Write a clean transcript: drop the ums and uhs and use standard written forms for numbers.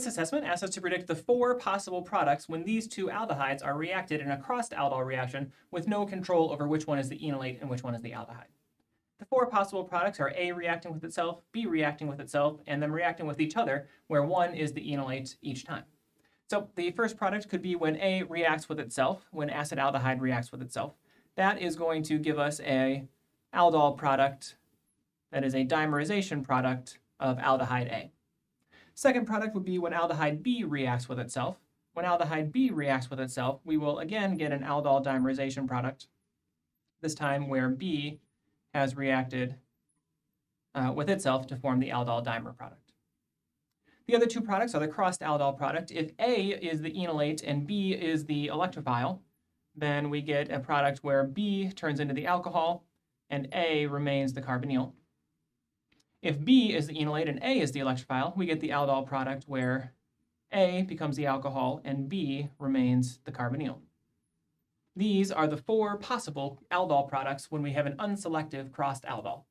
This assessment asks us to predict the 4 possible products when these 2 aldehydes are reacted in a crossed aldol reaction with no control over which one is the enolate and which one is the aldehyde. The 4 possible products are A reacting with itself, B reacting with itself, and them reacting with each other, where one is the enolate each time. So the first product could be when A reacts with itself, when acid aldehyde reacts with itself. That is going to give us a aldol product that is a dimerization product of aldehyde A. Second product would be when aldehyde B reacts with itself. When aldehyde B reacts with itself, we will again get an aldol dimerization product, this time where B has reacted with itself to form the aldol dimer product. The other 2 products are the crossed aldol product. If A is the enolate and B is the electrophile, then we get a product where B turns into the alcohol and A remains the carbonyl. If B is the enolate and A is the electrophile, we get the aldol product where A becomes the alcohol and B remains the carbonyl. These are the 4 possible aldol products when we have an unselective crossed aldol.